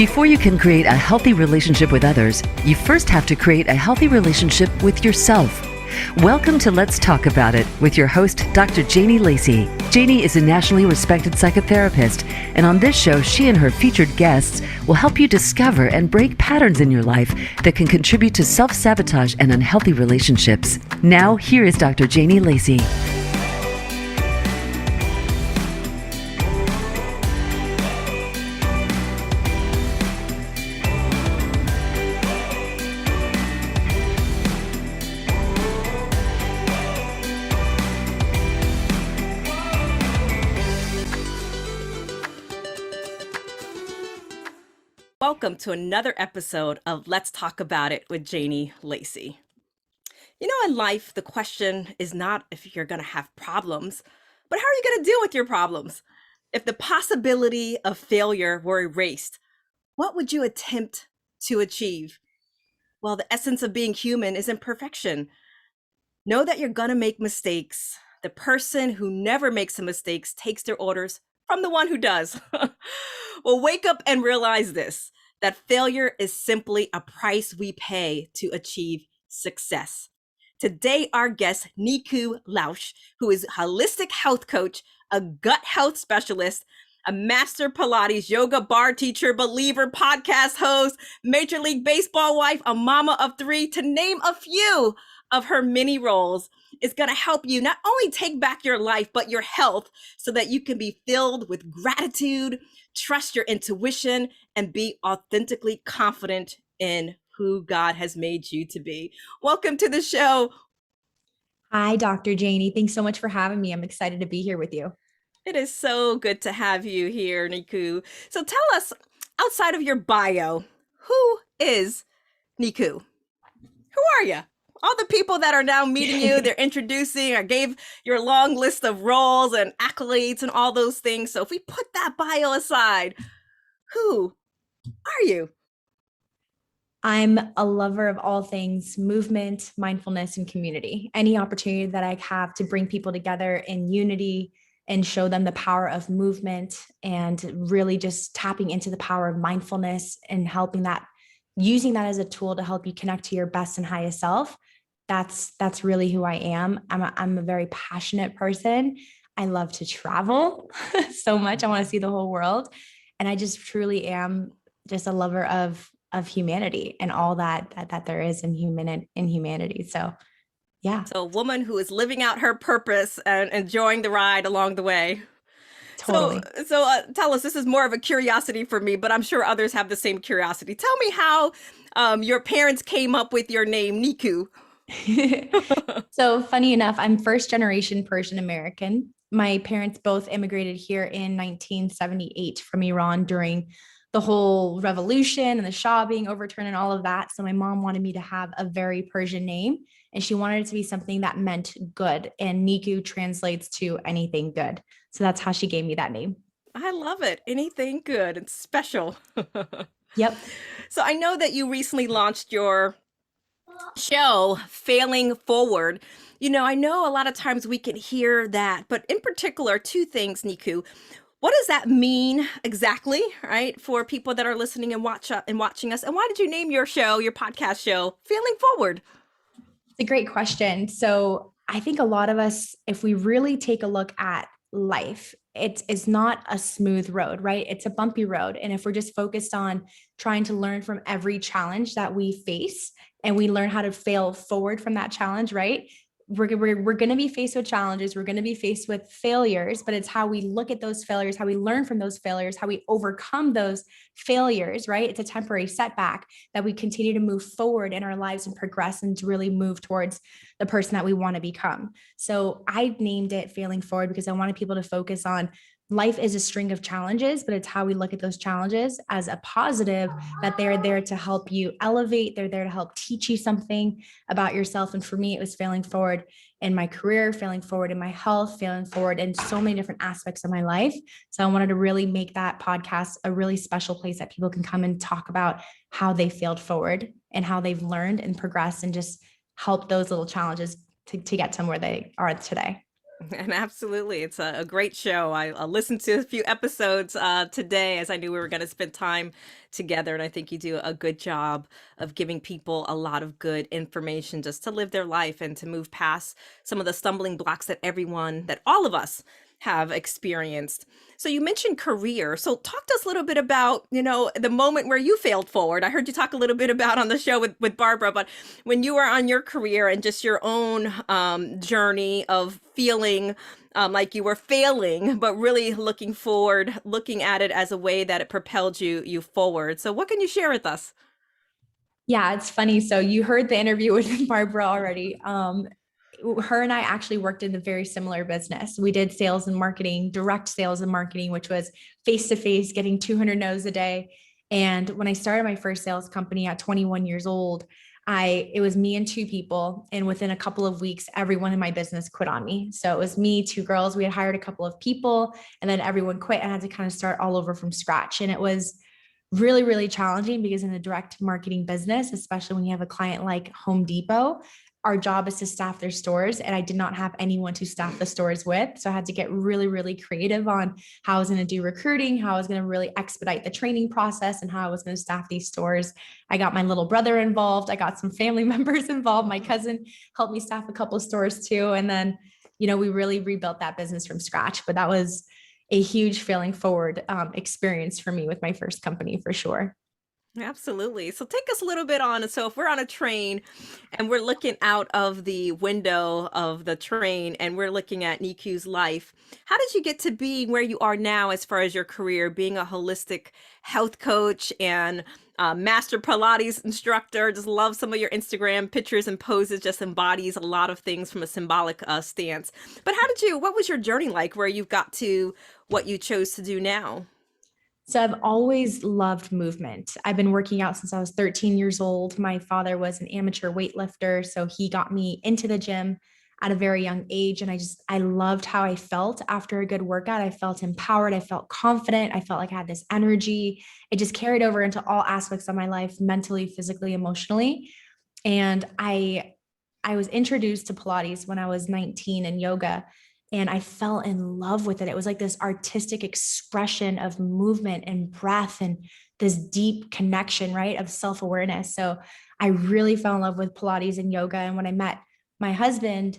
Before you can create a healthy relationship with others, you first have to create a healthy relationship with yourself. Welcome to Let's Talk About It with your host, Dr. Janie Lacy. Janie is a nationally respected psychotherapist, and on this show, she and her featured guests will help you discover and break patterns in your life that can contribute to self-sabotage and unhealthy relationships. Now, here is Dr. Janie Lacy. Welcome to another episode of Let's Talk About It with Janie Lacy. You know, in life, the question is not if you're going to have problems, but how are you going to deal with your problems? If the possibility of failure were erased, what would you attempt to achieve? Well, the essence of being human is imperfection. Know that you're going to make mistakes. The person who never makes a mistake takes their orders from the one who does. Well, wake up and realize this, that failure is simply a price we pay to achieve success. Today, our guest, Nikou Lohse, who is a holistic health coach, a gut health specialist, a master Pilates yoga barre teacher, believer, podcast host, Major League Baseball wife, a mama of three, to name a few of her many roles, is going to help you not only take back your life, but your health so that you can be filled with gratitude, trust your intuition, and be authentically confident in who God has made you to be. Welcome to the show. Hi, Dr. Janie. Thanks so much for having me. I'm excited to be here with you. It is so good to have you here, Nikou. So tell us, outside of your bio, who is Nikou? Who are you? All the people that are now meeting you, they're introducing, I gave your long list of roles and accolades and all those things. So if we put that bio aside, who are you? I'm a lover of all things movement, mindfulness, and community. Any opportunity that I have to bring people together in unity and show them the power of movement and really just tapping into the power of mindfulness and helping that, using that as a tool to help you connect to your best and highest self. That's really who I am. I'm a very passionate person. I love to travel so much. I want to see the whole world. And I just truly am just a lover of humanity and all that there is in humanity. So, yeah. So a woman who is living out her purpose and enjoying the ride along the way. Totally. So tell us, this is more of a curiosity for me, but I'm sure others have the same curiosity. Tell me how your parents came up with your name, Nikou. So funny enough, I'm first generation Persian American. My parents both immigrated here in 1978 from Iran during the whole revolution and the Shah being overturned and all of that. So my mom wanted me to have a very Persian name, and she wanted it to be something that meant good. And Nikou translates to anything good. So that's how she gave me that name. I love it. Anything good and special. Yep. So I know that you recently launched your show, Failing Forward. You know, I know a lot of times we can hear that, but in particular, two things, Nikou. What does that mean exactly, right, for people that are listening and watching us? And why did you name your show, your podcast show, Failing Forward? It's a great question. So I think a lot of us, if we really take a look at life, it's not a smooth road, right? It's a bumpy road. And if we're just focused on trying to learn from every challenge that we face and we learn how to fail forward from that challenge, right? We're going to be faced with challenges. We're going to be faced with failures, but it's how we look at those failures, how we learn from those failures, how we overcome those failures, right? It's a temporary setback that we continue to move forward in our lives and progress and to really move towards the person that we want to become. So I named it Failing Forward because I wanted people to focus on life is a string of challenges, but it's how we look at those challenges as a positive, that they're there to help you elevate. They're there to help teach you something about yourself. And for me, it was failing forward in my career, failing forward in my health, failing forward in so many different aspects of my life. So I wanted to really make that podcast a really special place that people can come and talk about how they failed forward and how they've learned and progressed and just help those little challenges to get to where they are today. And absolutely, it's a great show. I listened to a few episodes today as I knew we were going to spend time together. And I think you do a good job of giving people a lot of good information just to live their life and to move past some of the stumbling blocks that all of us have experienced. So you mentioned career. So talk to us a little bit about, the moment where you failed forward. I heard you talk a little bit about on the show with Barbara, but when you were on your career and just your own journey of feeling like you were failing, but really looking forward, looking at it as a way that it propelled you forward. So what can you share with us? Yeah, it's funny. So you heard the interview with Barbara already. Her and I actually worked in a very similar business. We did sales and marketing, direct sales and marketing, which was face to face, getting 200 no's a day. And when I started my first sales company at 21 years old, it was me and two people. And within a couple of weeks, everyone in my business quit on me. So it was me, two girls. We had hired a couple of people and then everyone quit. And I had to kind of start all over from scratch. And it was really, really challenging because in the direct marketing business, especially when you have a client like Home Depot, our job is to staff their stores. And I did not have anyone to staff the stores with. So I had to get really, really creative on how I was going to do recruiting, how I was going to really expedite the training process, and how I was going to staff these stores. I got my little brother involved. I got some family members involved. My cousin helped me staff a couple of stores too. And then, we really rebuilt that business from scratch. But that was a huge failing forward experience for me with my first company for sure. Absolutely. So take us a little bit on. So if we're on a train and we're looking out of the window of the train and we're looking at Nikou's life, how did you get to being where you are now as far as your career, being a holistic health coach and master Pilates instructor? Just love some of your Instagram pictures and poses, just embodies a lot of things from a symbolic stance. But what was your journey like where you've got to what you chose to do now? So I've always loved movement. I've been working out since I was 13 years old. My father was an amateur weightlifter, so he got me into the gym at a very young age. And I loved how I felt after a good workout. I felt empowered. I felt confident. I felt like I had this energy. It just carried over into all aspects of my life, mentally, physically, emotionally. And I was introduced to Pilates when I was 19 and yoga, and I fell in love with it. It was like this artistic expression of movement and breath and this deep connection, right, of self-awareness. So I really fell in love with Pilates and yoga. And when I met my husband,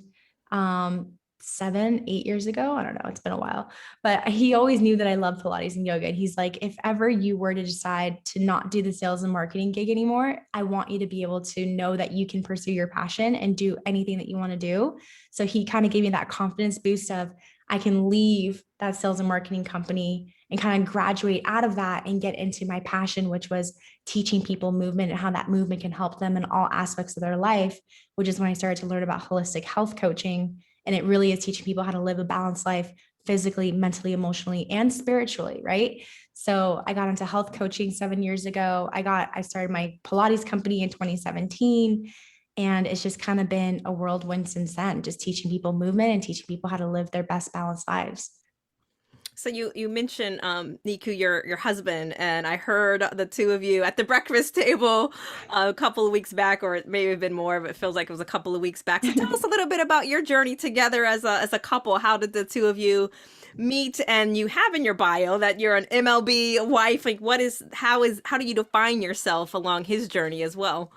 7, 8 years ago, I don't know, it's been a while, but he always knew that I loved Pilates and yoga. And he's like, if ever you were to decide to not do the sales and marketing gig anymore, I want you to be able to know that you can pursue your passion and do anything that you want to do. So he kind of gave me that confidence boost of, I can leave that sales and marketing company and kind of graduate out of that and get into my passion, which was teaching people movement and how that movement can help them in all aspects of their life, which is when I started to learn about holistic health coaching. And it really is teaching people how to live a balanced life physically, mentally, emotionally, and spiritually, right? So I got into health coaching 7 years ago. I started my Pilates company in 2017. And it's just kind of been a whirlwind since then, just teaching people movement and teaching people how to live their best balanced lives. So you mentioned Nikou, your husband, and I heard the two of you at the breakfast table a couple of weeks back, or it may have been more, but it feels like it was a couple of weeks back. So tell us a little bit about your journey together as a couple. How did the two of you meet? And you have in your bio that you're an MLB wife. Like, how do you define yourself along his journey as well?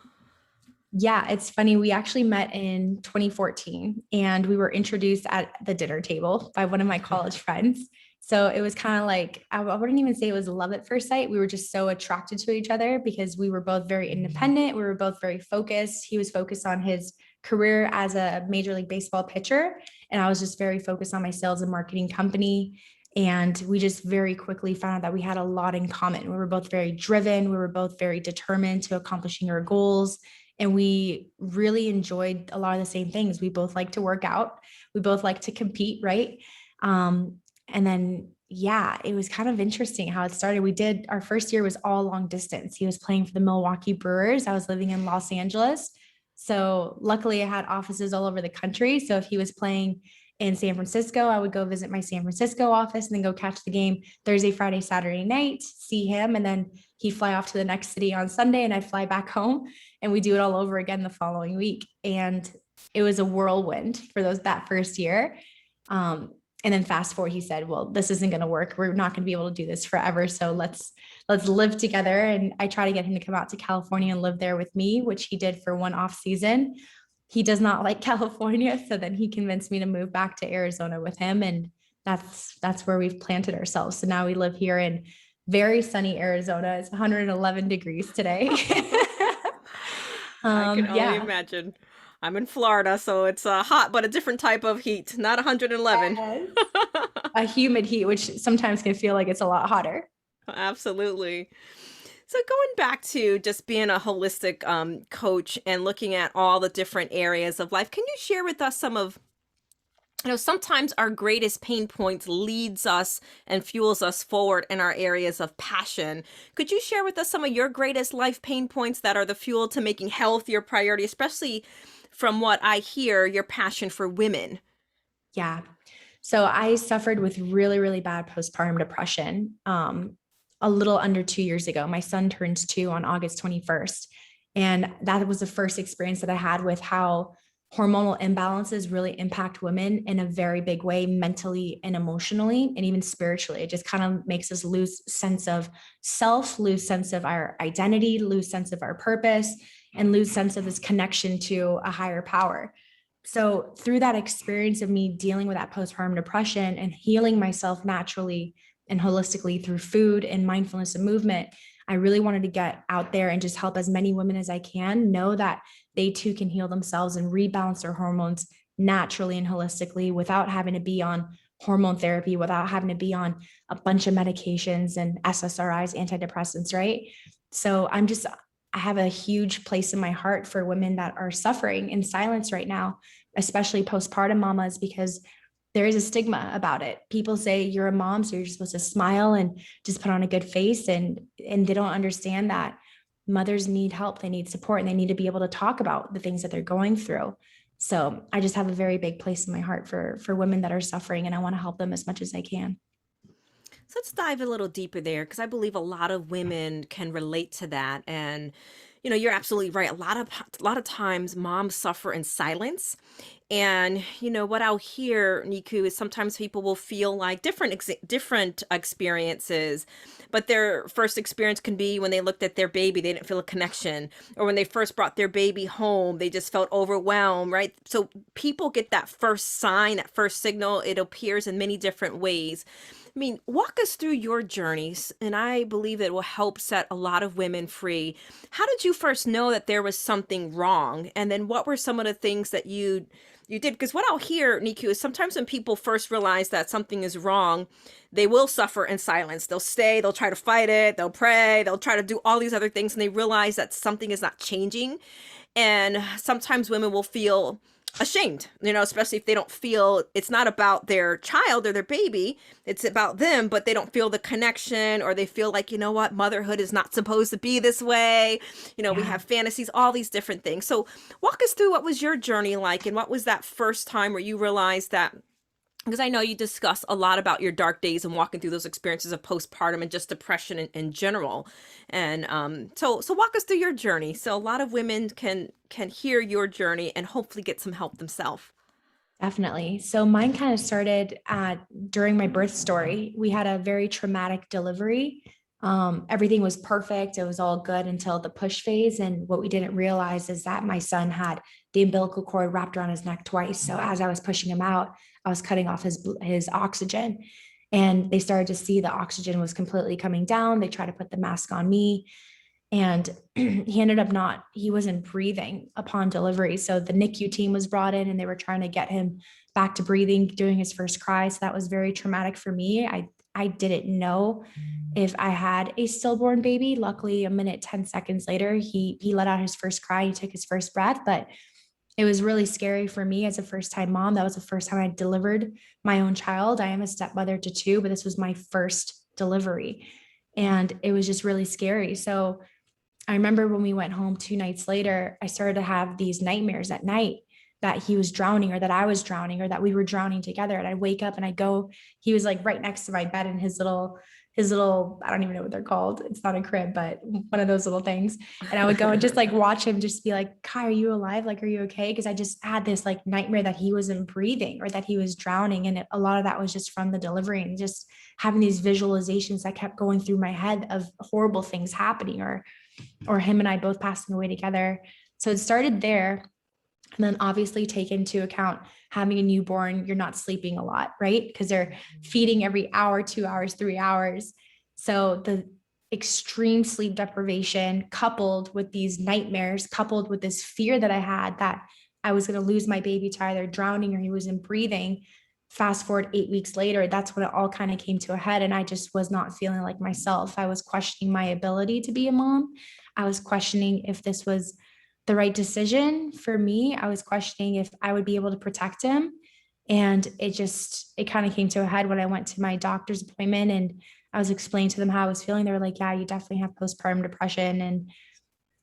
Yeah, it's funny. We actually met in 2014 and we were introduced at the dinner table by one of my college friends. So it was kind of like, I wouldn't even say it was love at first sight. We were just so attracted to each other because we were both very independent. We were both very focused. He was focused on his career as a Major League Baseball pitcher. And I was just very focused on my sales and marketing company. And we just very quickly found out that we had a lot in common. We were both very driven. We were both very determined to accomplishing our goals. And we really enjoyed a lot of the same things. We both like to work out. We both like to compete, right? And then, yeah, it was kind of interesting how it started. Our first year was all long distance. He was playing for the Milwaukee Brewers. I was living in Los Angeles. So luckily I had offices all over the country. So if he was playing in San Francisco, I would go visit my San Francisco office and then go catch the game Thursday, Friday, Saturday night, see him. And then he'd fly off to the next city on Sunday and I'd fly back home and we do it all over again the following week. And it was a whirlwind for that first year. And then fast forward, he said, well, this isn't going to work. We're not going to be able to do this forever. So let's live together. And I try to get him to come out to California and live there with me, which he did for one off season. He does not like California. So then he convinced me to move back to Arizona with him. And that's where we've planted ourselves. So now we live here in very sunny Arizona. It's 111 degrees today. I can only imagine. I'm in Florida, so it's hot, but a different type of heat, not 111. Yes. A humid heat, which sometimes can feel like it's a lot hotter. Absolutely. So going back to just being a holistic coach and looking at all the different areas of life, can you share with us some of, sometimes our greatest pain points leads us and fuels us forward in our areas of passion. Could you share with us some of your greatest life pain points that are the fuel to making health your priority, especially from what I hear, your passion for women? Yeah. So I suffered with really, really bad postpartum depression a little under 2 years ago. My son turns 2 on August 21st. And that was the first experience that I had with how hormonal imbalances really impact women in a very big way, mentally and emotionally, and even spiritually. It just kind of makes us lose sense of self, lose sense of our identity, lose sense of our purpose, and lose sense of this connection to a higher power. So through that experience of me dealing with that postpartum depression and healing myself naturally and holistically through food and mindfulness and movement, I really wanted to get out there and just help as many women as I can know that they too can heal themselves and rebalance their hormones naturally and holistically without having to be on hormone therapy, without having to be on a bunch of medications and SSRIs, antidepressants, right? So I have a huge place in my heart for women that are suffering in silence right now, especially postpartum mamas, because there is a stigma about it. People say you're a mom, so you're just supposed to smile and just put on a good face. And they don't understand that mothers need help. They need support, and they need to be able to talk about the things that they're going through. So I just have a very big place in my heart for women that are suffering, and I want to help them as much as I can. So let's dive a little deeper there, because I believe a lot of women can relate to that. And you're absolutely right. A lot of times moms suffer in silence. And what I'll hear, Nikou, is sometimes people will feel like different experiences, but their first experience can be when they looked at their baby, they didn't feel a connection, or when they first brought their baby home, they just felt overwhelmed, right? So people get that first sign, that first signal. It appears in many different ways. I mean, walk us through your journeys, and I believe it will help set a lot of women free. How did you first know that there was something wrong? And then what were some of the things that you did? Because what I'll hear, Nikou, is sometimes when people first realize that something is wrong, they will suffer in silence. They'll try to fight it, they'll pray, they'll try to do all these other things, and they realize that something is not changing. And sometimes women will feel ashamed, especially if they don't feel it's not about their child or their baby, it's about them, but they don't feel the connection, or they feel like, what, motherhood is not supposed to be this way. We have fantasies, all these different things. So walk us through what was your journey like, and what was that first time where you realized that, because I know you discuss a lot about your dark days and walking through those experiences of postpartum and just depression in general. And so walk us through your journey, so a lot of women can hear your journey and hopefully get some help themselves. Definitely. So mine kind of started during my birth story. We had a very traumatic delivery. Everything was perfect. It was all good until the push phase. And what we didn't realize is that my son had the umbilical cord wrapped around his neck twice. So as I was pushing him out, I was cutting off his oxygen, and they started to see the oxygen was completely coming down. They tried to put the mask on me, and he wasn't breathing upon delivery. So the NICU team was brought in, and they were trying to get him back to breathing during his first cry. So that was very traumatic for me. I didn't know if I had a stillborn baby. Luckily, a minute, 10 seconds later, he let out his first cry. He took his first breath, but it was really scary for me as a first-time mom. That was the first time I delivered my own child. I am a stepmother to 2, but this was my first delivery, and it was just really scary. So I remember when we went home 2 nights later, I started to have these nightmares at night. that he was drowning or that I was drowning or that we were drowning together. And I'd wake up and I'd go, he was like right next to my bed in his little, I don't even know what they're called. It's not a crib, but one of those little things. And I would go and just like watch him, just be like, Kai, are you alive? Like, are you okay? Because I just had this like nightmare that he wasn't breathing or that he was drowning. And a lot of that was just from the delivery and just having these visualizations that kept going through my head of horrible things happening or him and I both passing away together. So it started there. And then obviously take into account having a newborn, you're not sleeping a lot, right? Because they're feeding every hour, 2 hours, 3 hours. So the extreme sleep deprivation coupled with these nightmares, coupled with this fear that I had that I was going to lose my baby to either drowning or he wasn't breathing. Fast forward 8 weeks later, that's when it all kind of came to a head. And I just was not feeling like myself. I was questioning my ability to be a mom. I was questioning if this was the right decision for me. I was questioning if I would be able to protect him. And it kind of came to a head when I went to my doctor's appointment and I was explaining to them how I was feeling. They were like, yeah, you definitely have postpartum depression.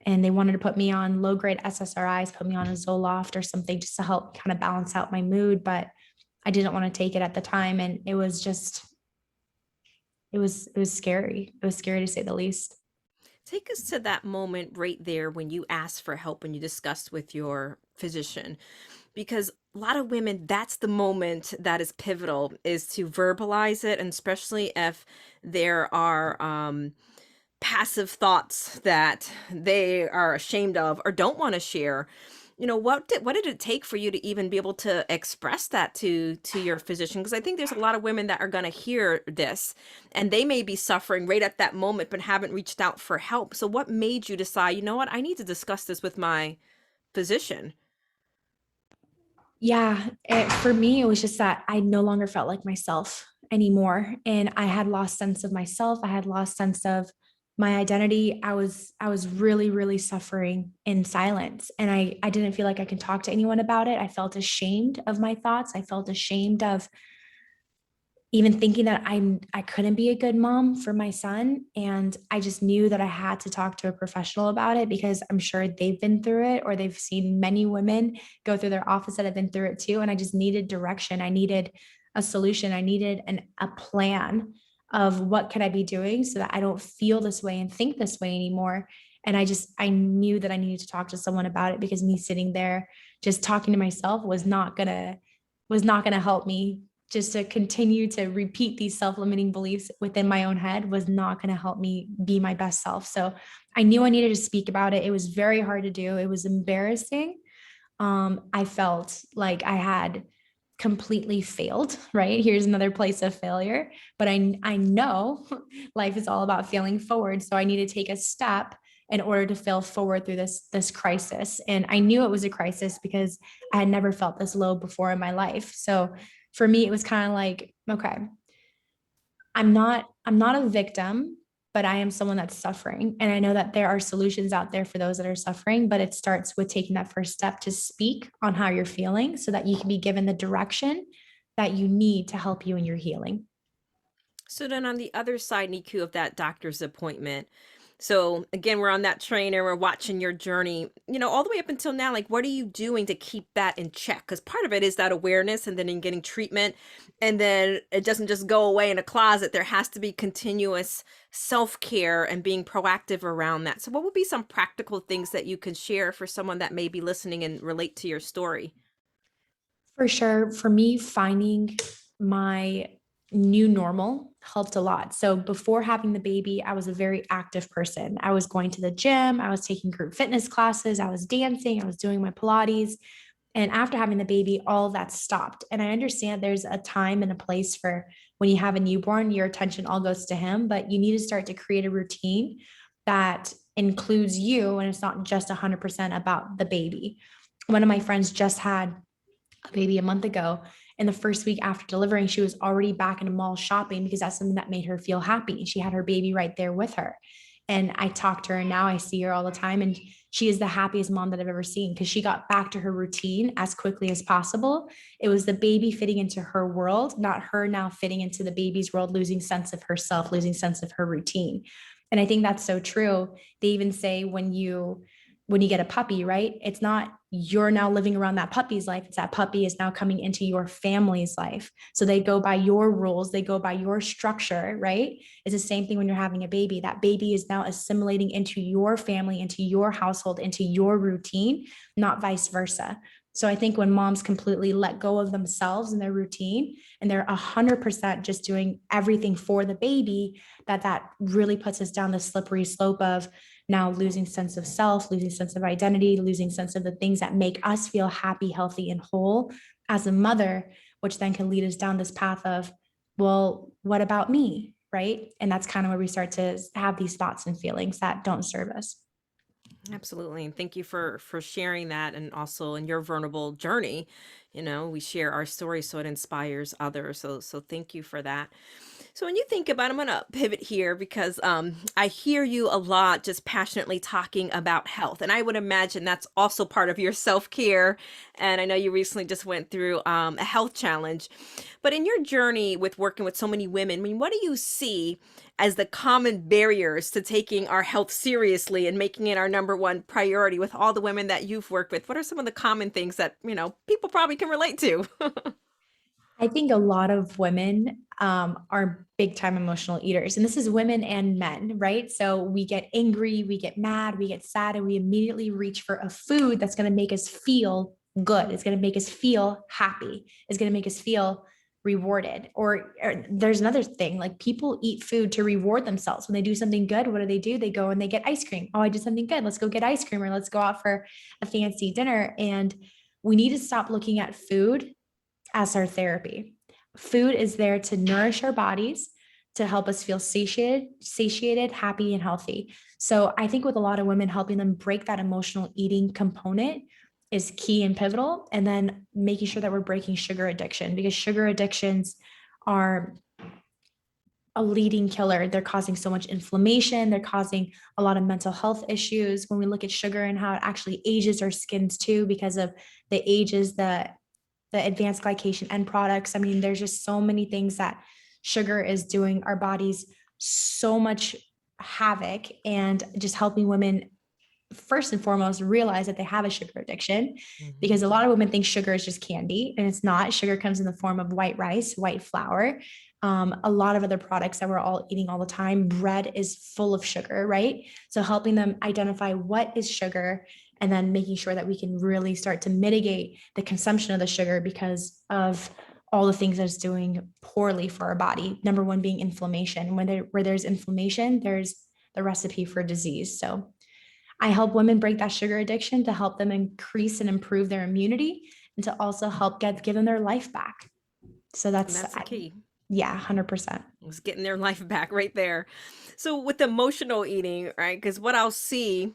And they wanted to put me on low grade SSRIs, put me on a Zoloft or something just to help kind of balance out my mood. But I didn't want to take it at the time. And it was scary. It was scary to say the least. Take us to that moment right there when you asked for help and you discussed with your physician. Because a lot of women, that's the moment that is pivotal, is to verbalize it. And especially if there are passive thoughts that they are ashamed of or don't want to share. What did it take for you to even be able to express that to your physician? Because I think there's a lot of women that are going to hear this and they may be suffering right at that moment, but haven't reached out for help. So what made you decide, you know what, I need to discuss this with my physician? Yeah, for me, it was just that I no longer felt like myself anymore. And I had lost sense of myself. I had lost sense of my identity. I was really, really suffering in silence. And I didn't feel like I could talk to anyone about it. I felt ashamed of my thoughts. I felt ashamed of even thinking that I couldn't be a good mom for my son. And I just knew that I had to talk to a professional about it because I'm sure they've been through it or they've seen many women go through their office that have been through it too. And I just needed direction. I needed a solution. I needed a plan of what could I be doing so that I don't feel this way and think this way anymore. And I knew that I needed to talk to someone about it because me sitting there just talking to myself was not gonna help me. Just to continue to repeat these self-limiting beliefs within my own head was not going to help me be my best self. So I knew I needed to speak about it. It was very hard to do. It was embarrassing. I felt like I had completely failed, right? Here's another place of failure, but I know life is all about failing forward. So I need to take a step in order to fail forward through this crisis. And I knew it was a crisis because I had never felt this low before in my life. So for me, it was kind of like, okay, I'm not a victim, but I am someone that's suffering. And I know that there are solutions out there for those that are suffering, but it starts with taking that first step to speak on how you're feeling so that you can be given the direction that you need to help you in your healing. So then on the other side, Nikou, of that doctor's appointment, so again, we're on that train and we're watching your journey, all the way up until now, like what are you doing to keep that in check? Because part of it is that awareness and then in getting treatment. And then it doesn't just go away in a closet. There has to be continuous self-care and being proactive around that. So what would be some practical things that you can share for someone that may be listening and relate to your story? For sure. For me, finding my new normal helped a lot. So before having the baby, I was a very active person. I was going to the gym, I was taking group fitness classes, I was dancing, I was doing my Pilates. And after having the baby, all that stopped. And I understand there's a time and a place for when you have a newborn, your attention all goes to him, but you need to start to create a routine that includes you and it's not just 100% about the baby. One of my friends just had a baby a month ago. And the first week after delivering, she was already back in a mall shopping because that's something that made her feel happy. She had her baby right there with her. And I talk to her and now I see her all the time. And she is the happiest mom that I've ever seen because she got back to her routine as quickly as possible. It was the baby fitting into her world, not her now fitting into the baby's world, losing sense of herself, losing sense of her routine. And I think that's so true. They even say when you when you get a puppy, right? It's not you're now living around that puppy's life. It's that puppy is now coming into your family's life. So they go by your rules, they go by your structure, right? It's the same thing when you're having a baby. That baby is now assimilating into your family, into your household, into your routine, not vice versa. So I think when moms completely let go of themselves and their routine, and they're 100% just doing everything for the baby, that really puts us down the slippery slope of now losing sense of self, losing sense of identity, losing sense of the things that make us feel happy, healthy, and whole as a mother, which then can lead us down this path of, well, what about me? Right. And that's kind of where we start to have these thoughts and feelings that don't serve us. Absolutely. And thank you for sharing that, and also in your vulnerable journey. We share our story so it inspires others. So thank you for that. So when you think about, I'm going to pivot here because I hear you a lot just passionately talking about health. And I would imagine that's also part of your self-care. And I know you recently just went through a health challenge. But in your journey with working with so many women, I mean, what do you see as the common barriers to taking our health seriously and making it our number one priority with all the women that you've worked with? What are some of the common things that, people probably can relate to? I think a lot of women are big time emotional eaters, and this is women and men, right? So we get angry, we get mad, we get sad, and we immediately reach for a food that's going to make us feel good. It's going to make us feel happy. It's going to make us feel rewarded. Or there's another thing, like people eat food to reward themselves. When they do something good, what do? They go and they get ice cream. Oh, I did something good. Let's go get ice cream, or let's go out for a fancy dinner. And we need to stop looking at food as our therapy. Food is there to nourish our bodies, to help us feel satiated, happy, and healthy. So I think with a lot of women, helping them break that emotional eating component is key and pivotal. And then making sure that we're breaking sugar addiction, because sugar addictions are a leading killer. They're causing so much inflammation. They're causing a lot of mental health issues. When we look at sugar and how it actually ages our skins too, because of the ages, the advanced glycation end products. I mean, there's just so many things that sugar is doing our bodies so much havoc, and just helping women first and foremost realize that they have a sugar addiction, because a lot of women think sugar is just candy, and it's not. Sugar comes in the form of white rice, white flour, a lot of other products that we're all eating all the time. Bread is full of sugar, right? So helping them identify what is sugar, and then making sure that we can really start to mitigate the consumption of the sugar because of all the things that it's doing poorly for our body. Number one being inflammation. Where there's inflammation, there's the recipe for disease. So I help women break that sugar addiction to help them increase and improve their immunity, and to also help give them their life back. So that's the key. Yeah, 100%. It's getting their life back right there. So with emotional eating, right? Because what I'll see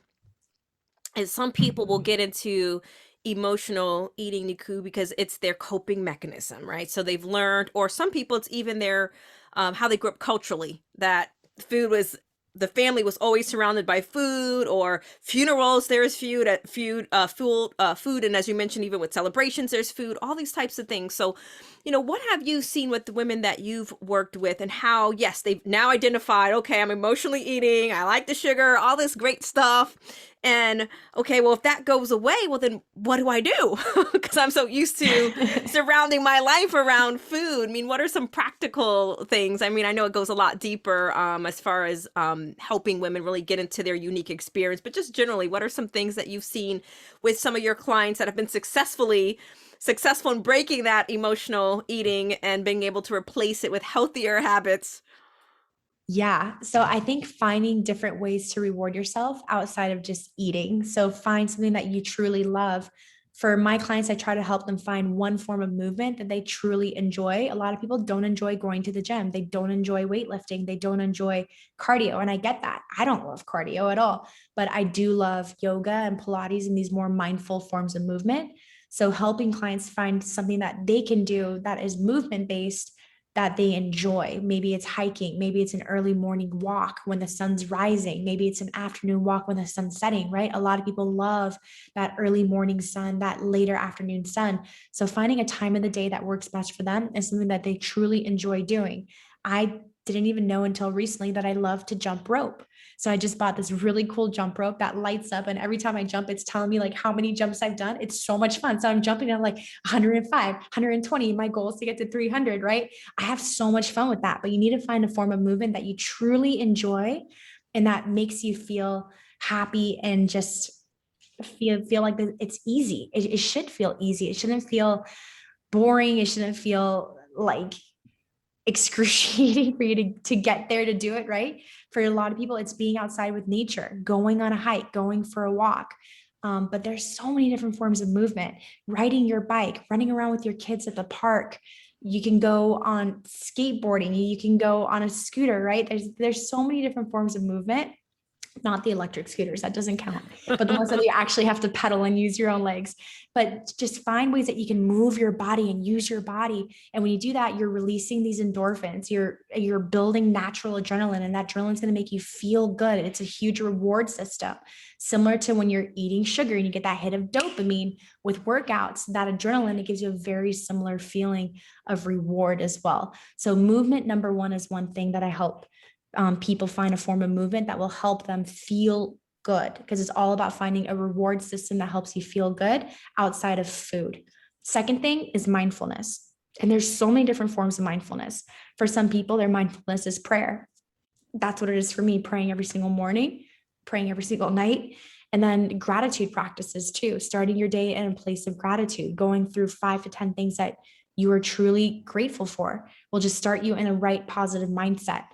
is some people will get into emotional eating, Nikou, because it's their coping mechanism, right? So they've learned, or some people, it's even their how they grew up culturally, that the family was always surrounded by food, or funerals, there's food, and as you mentioned, even with celebrations, there's food, all these types of things. So, what have you seen with the women that you've worked with, and how, yes, they've now identified, okay, I'm emotionally eating, I like the sugar, all this great stuff. And okay, well, if that goes away, well, then what do I do? Because I'm so used to surrounding my life around food. I mean, what are some practical things? I mean, I know it goes a lot deeper as far as helping women really get into their unique experience, but just generally, what are some things that you've seen with some of your clients that have been successful in breaking that emotional eating and being able to replace it with healthier habits? Yeah. So I think finding different ways to reward yourself outside of just eating. So find something that you truly love. For my clients, I try to help them find one form of movement that they truly enjoy. A lot of people don't enjoy going to the gym. They don't enjoy weightlifting. They don't enjoy cardio. And I get that. I don't love cardio at all, but I do love yoga and Pilates and these more mindful forms of movement. So helping clients find something that they can do that is movement based, that they enjoy. Maybe it's hiking. Maybe it's an early morning walk when the sun's rising. Maybe it's an afternoon walk when the sun's setting, right? A lot of people love that early morning sun, that later afternoon sun. So finding a time of the day that works best for them is something that they truly enjoy doing. I didn't even know until recently that I love to jump rope. So I just bought this really cool jump rope that lights up. And every time I jump, it's telling me like how many jumps I've done. It's so much fun. So I'm jumping at like 105, 120. My goal is to get to 300, right? I have so much fun with that, but you need to find a form of movement that you truly enjoy and that makes you feel happy and just feel like it's easy. It should feel easy. It shouldn't feel boring. It shouldn't feel like excruciating for you to get there to do it, right? For a lot of people, it's being outside with nature, going on a hike, going for a walk. But there's so many different forms of movement. Riding your bike, running around with your kids at the park. You can go on skateboarding. You can go on a scooter, right? There's so many different forms of movement. Not the electric scooters, that doesn't count, but the ones that you actually have to pedal and use your own legs. But just find ways that you can move your body and use your body. And when you do that, you're releasing these endorphins, you're building natural adrenaline, and that adrenaline is going to make you feel good. It's a huge reward system, similar to when you're eating sugar and you get that hit of dopamine with workouts. That adrenaline, it gives you a very similar feeling of reward as well. So movement, number one, is one thing that I help people find a form of movement that will help them feel good, because it's all about finding a reward system that helps you feel good outside of food. Second thing is mindfulness. And there's so many different forms of mindfulness. For some people, their mindfulness is prayer. That's what it is for me, praying every single morning, praying every single night. And then gratitude practices too, starting your day in a place of gratitude, going through 5 to 10 things that you are truly grateful for will just start you in a right positive mindset.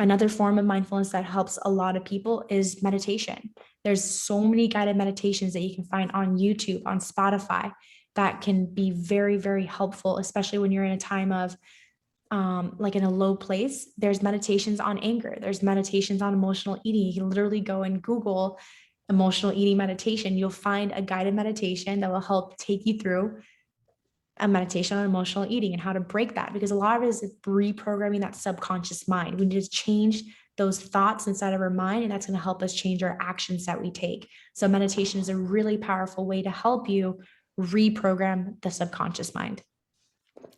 Another form of mindfulness that helps a lot of people is meditation. There's so many guided meditations that you can find on YouTube, on Spotify, that can be very, very helpful, especially when you're in a time of like in a low place. There's meditations on anger. There's meditations on emotional eating. You can literally go and Google emotional eating meditation. You'll find a guided meditation that will help take you through a meditation on emotional eating and how to break that, because a lot of it is reprogramming that subconscious mind. We need to change those thoughts inside of our mind, and that's going to help us change our actions that we take. So meditation is a really powerful way to help you reprogram the subconscious mind.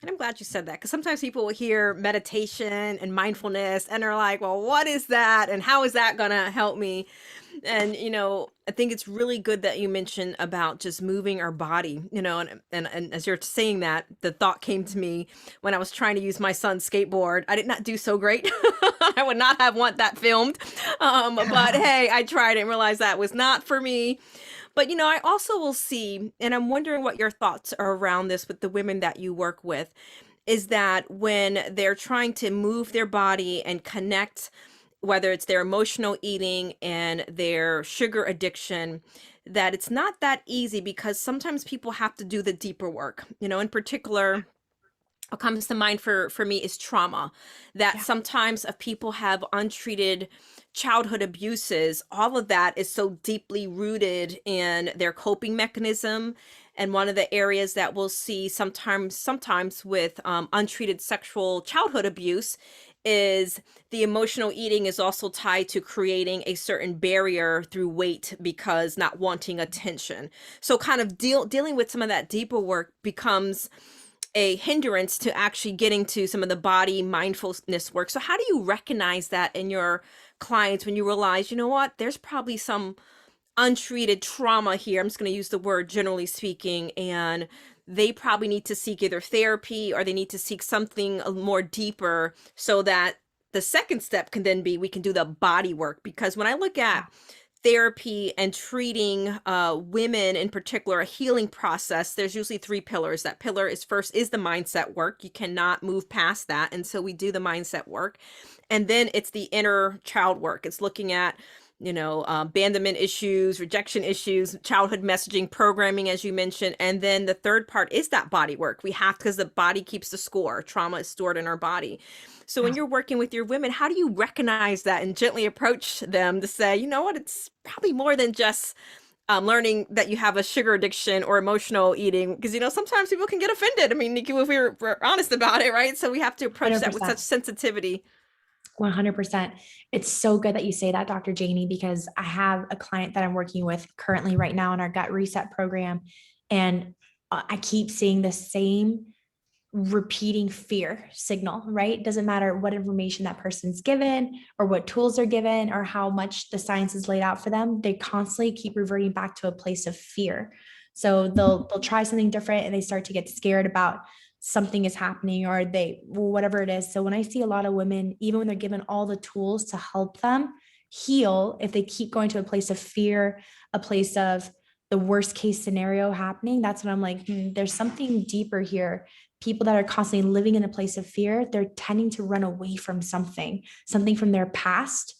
And I'm glad you said that, because sometimes people will hear meditation and mindfulness and are like, well, what is that? And how is that going to help me? And, I think it's really good that you mentioned about just moving our body, and as you're saying that, the thought came to me when I was trying to use my son's skateboard. I did not do so great. I would not have want that filmed. But hey, I tried it and realized that was not for me. But, I also will see, and I'm wondering what your thoughts are around this with the women that you work with, is that when they're trying to move their body and connect, whether it's their emotional eating and their sugar addiction, that it's not that easy, because sometimes people have to do the deeper work. In particular, what comes to mind for me is trauma, that sometimes if people have untreated childhood abuses, all of that is so deeply rooted in their coping mechanism. And one of the areas that we'll see sometimes with untreated sexual childhood abuse is the emotional eating is also tied to creating a certain barrier through weight, because not wanting attention. So kind of dealing with some of that deeper work becomes a hindrance to actually getting to some of the body mindfulness work. So how do you recognize that in your clients when you realize, what, there's probably some untreated trauma here? I'm just going to use the word generally speaking, and they probably need to seek either therapy or they need to seek something more deeper, so that the second step can then be, we can do the body work. Because when I look at therapy and treating women in particular, a healing process, there's usually 3 pillars. That pillar is first is the mindset work. You cannot move past that. And so we do the mindset work. And then it's the inner child work. It's looking at, abandonment issues, rejection issues, childhood messaging, programming, as you mentioned. And then the third part is that body work. We have, because the body keeps the score. Trauma is stored in our body. So when you're working with your women, how do you recognize that and gently approach them to say, you know what, it's probably more than just learning that you have a sugar addiction or emotional eating? Because, sometimes people can get offended. I mean, Nikou, if we're honest about it, right? So we have to approach 100%. That with such sensitivity. 100%. It's so good that you say that, Dr. Janie, because I have a client that I'm working with currently right now in our gut reset program. And I keep seeing the same repeating fear signal, right? It doesn't matter what information that person's given or what tools they're given or how much the science is laid out for them. They constantly keep reverting back to a place of fear. So they'll try something different and they start to get scared about something is happening or whatever it is. So when I see a lot of women, even when they're given all the tools to help them heal, if they keep going to a place of fear, a place of the worst case scenario happening, that's when I'm like, there's something deeper here. People that are constantly living in a place of fear, they're tending to run away from something from their past,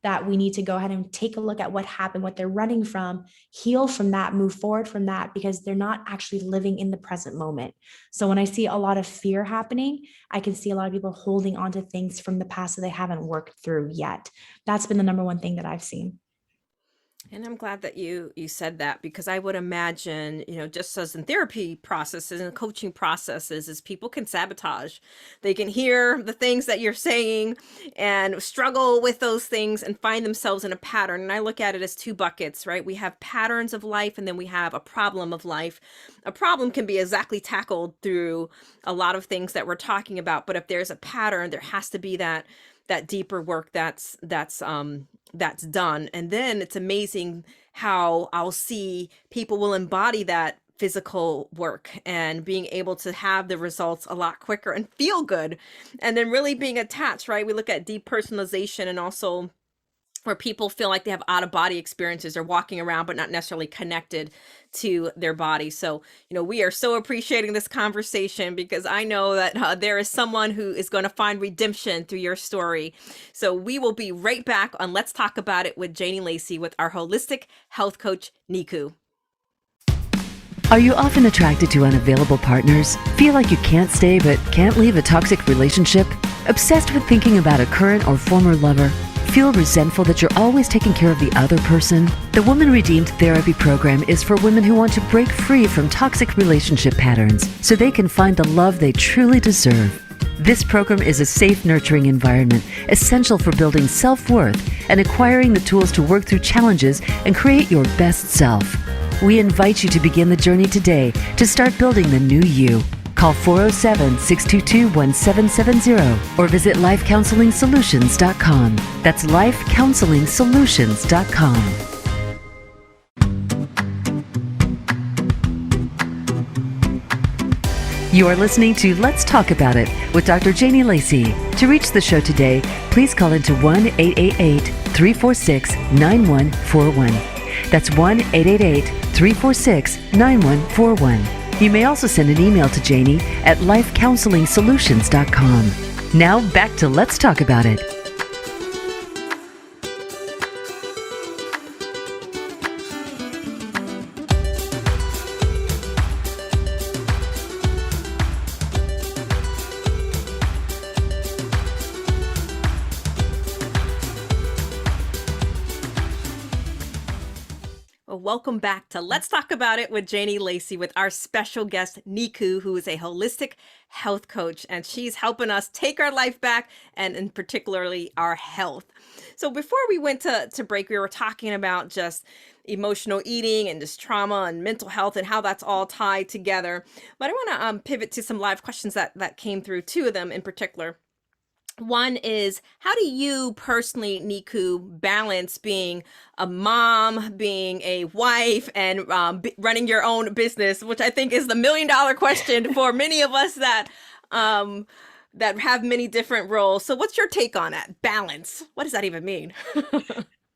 that we need to go ahead and take a look at what happened, what they're running from, heal from that, move forward from that, because they're not actually living in the present moment. So when I see a lot of fear happening, I can see a lot of people holding on to things from the past that they haven't worked through yet. That's been the number one thing that I've seen. And I'm glad that you said that, because I would imagine, just as in therapy processes and coaching processes, is people can sabotage. They can hear the things that you're saying and struggle with those things and find themselves in a pattern. And I look at it as two buckets, right? We have patterns of life and then we have a problem of life. A problem can be exactly tackled through a lot of things that we're talking about. But if there's a pattern, there has to be that deeper work that's done. And then it's amazing how I'll see people will embody that physical work and being able to have the results a lot quicker and feel good, and then really being attached, right? We look at depersonalization, and also where people feel like they have out of body experiences. They're walking around but not necessarily connected to their body. So, we are so appreciating this conversation, because I know that there is someone who is going to find redemption through your story. So we will be right back on Let's Talk About It with Janie Lacy with our holistic health coach, Nikou. Are you often attracted to unavailable partners? Feel like you can't stay but can't leave a toxic relationship? Obsessed with thinking about a current or former lover? Feel resentful that you're always taking care of the other person? The Woman Redeemed Therapy Program is for women who want to break free from toxic relationship patterns so they can find the love they truly deserve. This program is a safe, nurturing environment essential for building self-worth and acquiring the tools to work through challenges and create your best self. We invite you to begin the journey today to start building the new you. Call 407-622-1770 or visit lifecounseling.solutions.com. That's lifecounseling.solutions.com. You are listening to Let's Talk About It with Dr. Janie Lacy. To reach the show today, please call into 1-888-346-9141. That's 1-888-346-9141. You may also send an email to Janie at lifecounseling.solutions.com. Now back to Let's Talk About It. Welcome back to Let's Talk About It with Janie Lacy with our special guest, Nikou, who is a holistic health coach, and she's helping us take our life back, and in particularly our health. So before we went to break, we were talking about just emotional eating and just trauma and mental health and how that's all tied together. But I want to pivot to some live questions that came through, two of them in particular. One is, how do you personally, Nikou, balance being a mom, being a wife, and running your own business, which I think is the $1 million question for many of us that have many different roles. So what's your take on that? Balance. What does that even mean?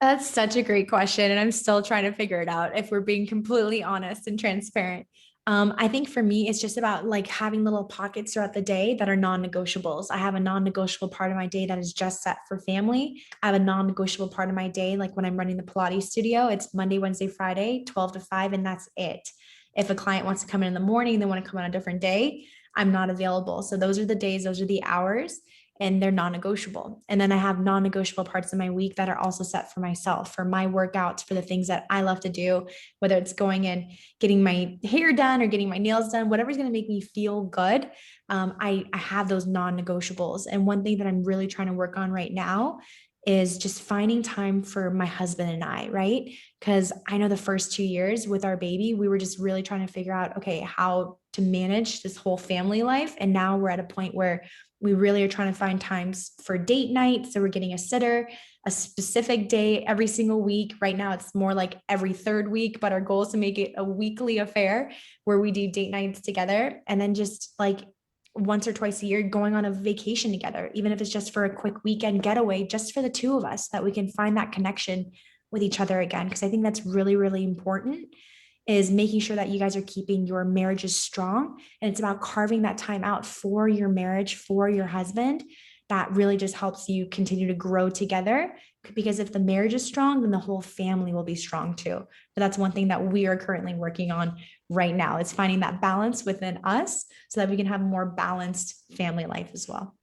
That's such a great question. And I'm still trying to figure it out, if we're being completely honest and transparent. I think for me, it's just about like having little pockets throughout the day that are non-negotiables. I have a non-negotiable part of my day that is just set for family. I have a non-negotiable part of my day, like when I'm running the Pilates studio, it's Monday, Wednesday, Friday, 12 to 5, and that's it. If a client wants to come in the morning, they want to come on a different day, I'm not available. So those are the days, those are the hours, and they're non-negotiable. And then I have non-negotiable parts of my week that are also set for myself, for my workouts, for the things that I love to do, whether it's going and getting my hair done or getting my nails done, whatever's going to make me feel good. I have those non-negotiables. And one thing that I'm really trying to work on right now is just finding time for my husband and I, right? Because I know the first 2 years with our baby, we were just really trying to figure out, okay, how to manage this whole family life. And now we're at a point where we really are trying to find times for date night. So we're getting a sitter, a specific day every single week. Right now, it's more like every third week, but our goal is to make it a weekly affair where we do date nights together. And then just like once or twice a year, going on a vacation together, even if it's just for a quick weekend getaway, just for the two of us, that we can find that connection with each other again. Because I think that's really, really important, is making sure that you guys are keeping your marriages strong. And it's about carving that time out for your marriage, for your husband. That really just helps you continue to grow together. Because if the marriage is strong, then the whole family will be strong too. But that's one thing that we are currently working on right now. It's finding that balance within us so that we can have a more balanced family life as well.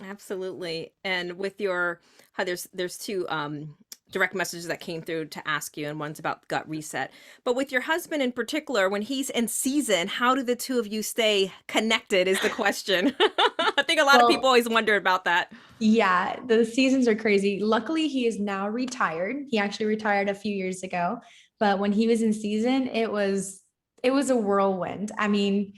Absolutely. And with your, how there's two direct messages that came through to ask you, and one's about gut reset. But with your husband in particular, when he's in season, how do the two of you stay connected is the question. I think a lot of people always wonder about that. Yeah, the seasons are crazy. Luckily, he is now retired. He actually retired a few years ago. But when he was in season, it was a whirlwind. I mean,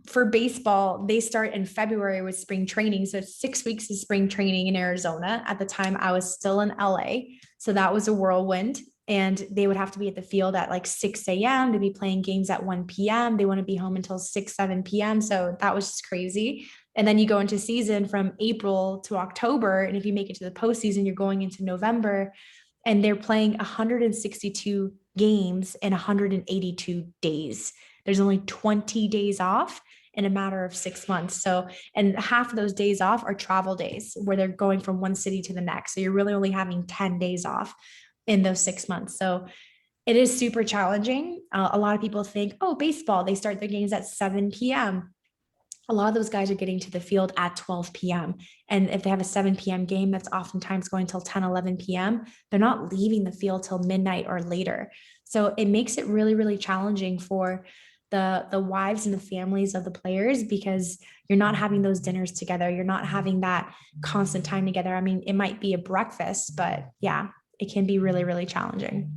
for baseball, they start in February with spring training. So it's 6 weeks of spring training in Arizona. At the time, I was still in LA. So that was a whirlwind. And they would have to be at the field at like 6 a.m. to be playing games at 1 p.m. They want to be home until 6, 7 p.m. So that was just crazy. And then you go into season from April to October. And if you make it to the postseason, you're going into November, and they're playing 162 games in 182 days. There's only 20 days off in a matter of 6 months. So, and half of those days off are travel days where they're going from one city to the next. So you're really only having 10 days off in those 6 months. So it is super challenging. A lot of people think, oh, baseball, they start their games at 7 p.m. A lot of those guys are getting to the field at 12 p.m. And if they have a 7 p.m. game, that's oftentimes going till 10, 11 p.m. They're not leaving the field till midnight or later. So it makes it really, really challenging for the wives and the families of the players, because you're not having those dinners together. You're not having that constant time together. I mean, it might be a breakfast, but yeah, it can be really, really challenging.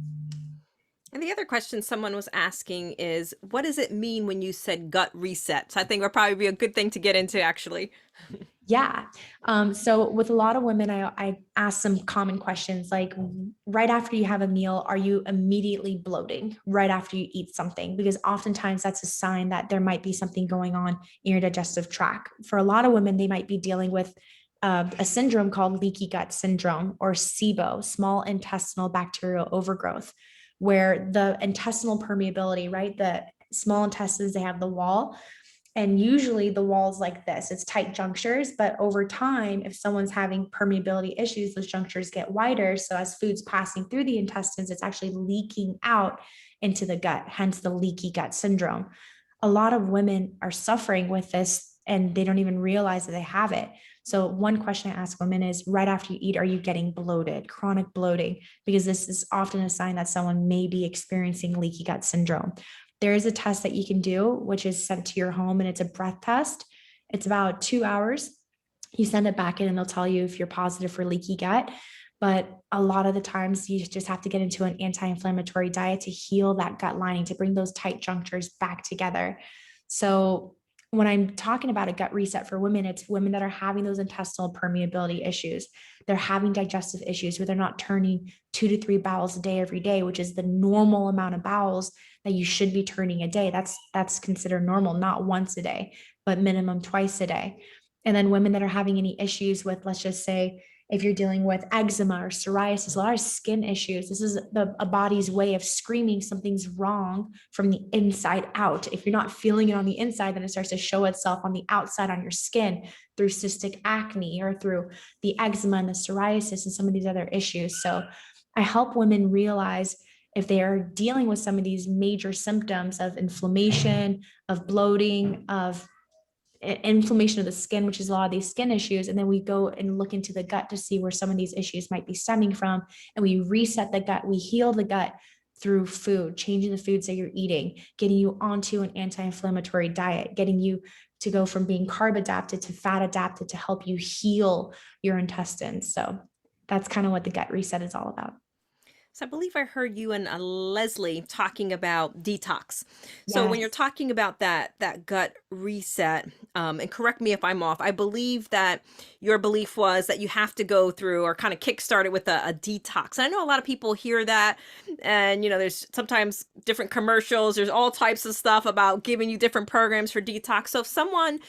And the other question someone was asking is, what does it mean when you said gut reset? So I think would probably be a good thing to get into, actually. Yeah. So with a lot of women, I ask some common questions like, right after you have a meal, are you immediately bloating right after you eat something? Because oftentimes that's a sign that there might be something going on in your digestive tract. For a lot of women, they might be dealing with a syndrome called leaky gut syndrome, or SIBO, small intestinal bacterial overgrowth, where the intestinal permeability, right? The small intestines, they have the wall. And usually the wall's like this, it's tight junctures, but over time, if someone's having permeability issues, those junctures get wider. So as food's passing through the intestines, it's actually leaking out into the gut, hence the leaky gut syndrome. A lot of women are suffering with this and they don't even realize that they have it. So one question I ask women is, right after you eat, are you getting bloated, chronic bloating? Because this is often a sign that someone may be experiencing leaky gut syndrome. There is a test that you can do, which is sent to your home, and it's a breath test. It's about 2 hours. You send it back in and they'll tell you if you're positive for leaky gut. But a lot of the times you just have to get into an anti-inflammatory diet to heal that gut lining, to bring those tight junctures back together. So when I'm talking about a gut reset for women, it's women that are having those intestinal permeability issues. They're having digestive issues where they're not turning 2 to 3 bowels a day every day, which is the normal amount of bowels that you should be turning a day. That's considered normal, not once a day, but minimum twice a day. And then women that are having any issues with, let's just say, if you're dealing with eczema or psoriasis, a lot of skin issues, this is a body's way of screaming something's wrong from the inside out. If you're not feeling it on the inside, then it starts to show itself on the outside on your skin through cystic acne or through the eczema and the psoriasis and some of these other issues. So I help women realize if they are dealing with some of these major symptoms of inflammation, of bloating, of inflammation of the skin, which is a lot of these skin issues. And then we go and look into the gut to see where some of these issues might be stemming from. And we reset the gut, we heal the gut through food, changing the foods that you're eating, getting you onto an anti-inflammatory diet, getting you to go from being carb adapted to fat adapted to help you heal your intestines. So that's kind of what the gut reset is all about. So I believe I heard you and Leslie talking about detox. So when you're Yes. talking about that gut reset, and correct me if I'm off, I believe that your belief was that you have to go through or kind of kickstart it with a detox. And I know a lot of people hear that, and there's sometimes different commercials. There's all types of stuff about giving you different programs for detox. So if someone